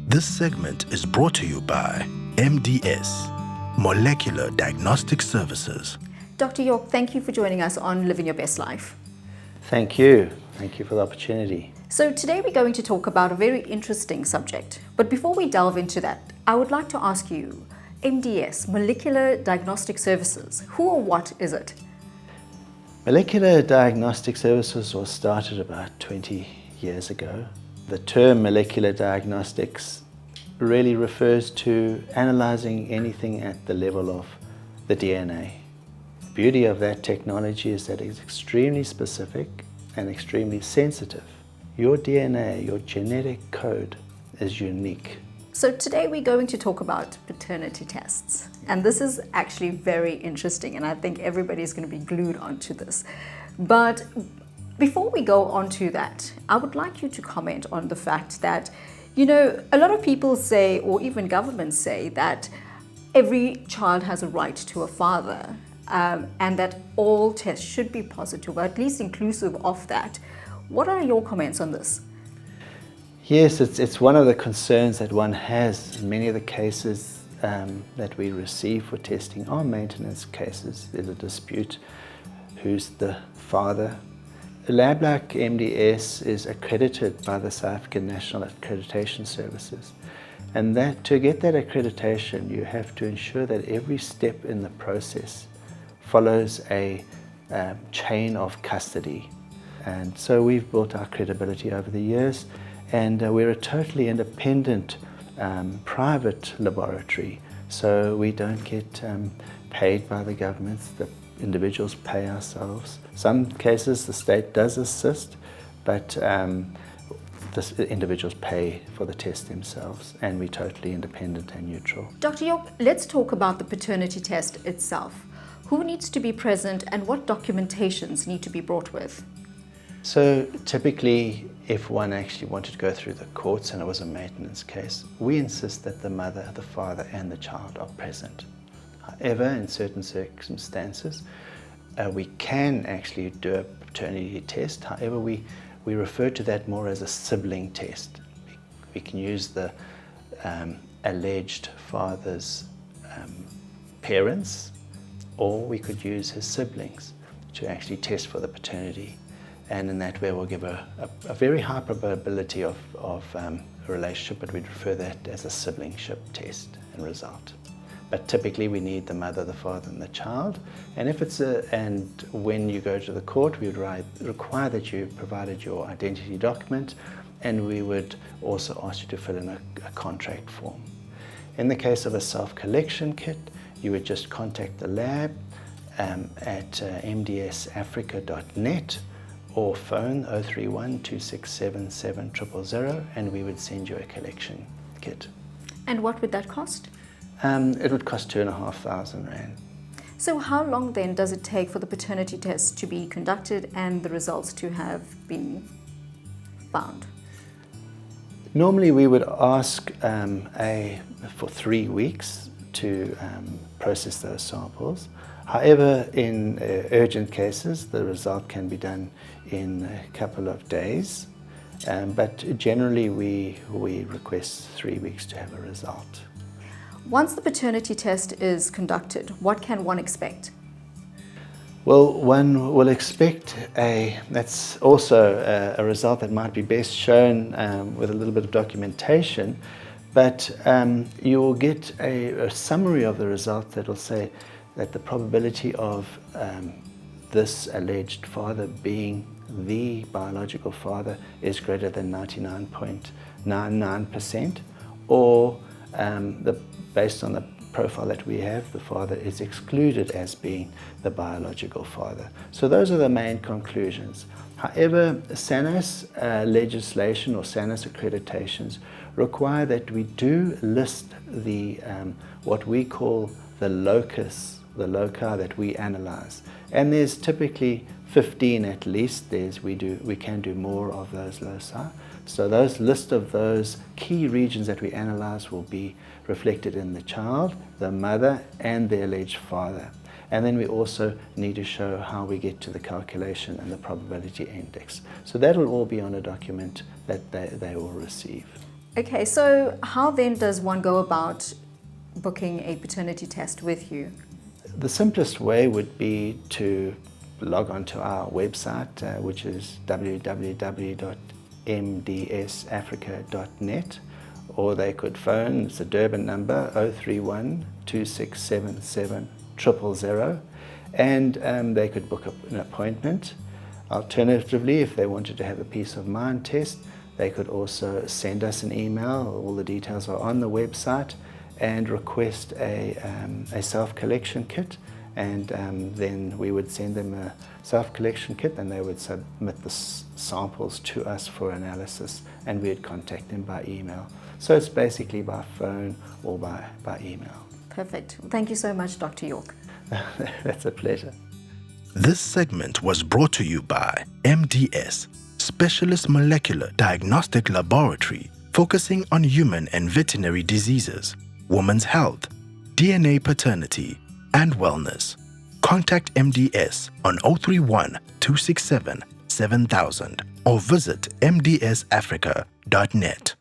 This segment is brought to you by MDS, Molecular Diagnostic Services. Dr. York, thank you for joining us on Living Your Best Life. Thank you. Thank you for the opportunity. So today we're going to talk about a very interesting subject. But before we delve into that, I would like to ask you, MDS, Molecular Diagnostic Services, who or what is it? Molecular Diagnostic Services was started about 20 years ago. The term molecular diagnostics really refers to analyzing anything at the level of the DNA. The beauty of that technology is that it's extremely specific and extremely sensitive. Your DNA, your genetic code, is unique. So today we're going to talk about paternity tests. And this is actually very interesting, and I think everybody's going to be glued onto this. But before we go on to that, I would like you to comment on the fact that, a lot of people say, or even governments say, that every child has a right to a father, and that all tests should be positive, or at least inclusive of that. What are your comments on this? Yes, it's one of the concerns that one has. In many of the cases that we receive for testing are maintenance cases. There's a dispute who's the father. A lab like MDS is accredited by the South African National Accreditation Services. And that to get that accreditation, you have to ensure that every step in the process follows a chain of custody. And so we've built our credibility over the years, and we're a totally independent private laboratory. So we don't get paid by the governments. The individuals pay ourselves. Some cases the state does assist, but the individuals pay for the test themselves, and we're totally independent and neutral. Dr. York, let's talk about the paternity test itself. Who needs to be present and what documentations need to be brought with? So typically, if one actually wanted to go through the courts and it was a maintenance case, we insist that the mother, the father and the child are present. However, in certain circumstances, we can actually do a paternity test. However, we refer to that more as a sibling test. We can use the alleged father's parents, or we could use his siblings to actually test for the paternity. And in that way, we'll give a very high probability of a relationship, but we'd refer that as a siblingship test and result. But typically, we need the mother, the father, and the child. And when you go to the court, we would require that you provided your identity document, and we would also ask you to fill in a contract form. In the case of a self-collection kit, you would just contact the lab at mdsafrica.net or phone 031 267 7000, and we would send you a collection kit. And what would that cost? It would cost 2,500 Rand. So how long then does it take for the paternity test to be conducted and the results to have been found? Normally we would ask for 3 weeks to process those samples. However, in urgent cases, the result can be done in a couple of days. But generally we request 3 weeks to have a result. Once the paternity test is conducted, what can one expect? Well, one will expect that's also a result that might be best shown with a little bit of documentation, but you will get a summary of the result that will say that the probability of this alleged father being the biological father is greater than 99.99%, or based on the profile that we have, the father is excluded as being the biological father. So those are the main conclusions. However, SANOS legislation or SANOS accreditations require that we do list the what we call the locus, the loci that we analyze. And there's typically 15 at least. We can do more of those loci. So those list of those key regions that we analyze will be reflected in the child, the mother, and the alleged father. And then we also need to show how we get to the calculation and the probability index. So that will all be on a document that they will receive. Okay, so how then does one go about booking a paternity test with you? The simplest way would be to log onto our website, which is www.mdsafrica.net, or they could phone, it's a Durban number, 031 2677 000, and they could book an appointment. Alternatively, if they wanted to have a peace of mind test, they could also send us an email, all the details are on the website, and request a self-collection kit, and then we would send them a self-collection kit and they would submit the samples to us for analysis, and we'd contact them by email. So it's basically by phone or by email. Perfect. Thank you so much, Dr. York. That's a pleasure. This segment was brought to you by MDS, Specialist Molecular Diagnostic Laboratory, focusing on human and veterinary diseases, women's health, DNA paternity, and wellness. Contact MDS on 031 267 7000 or visit mdsafrica.net.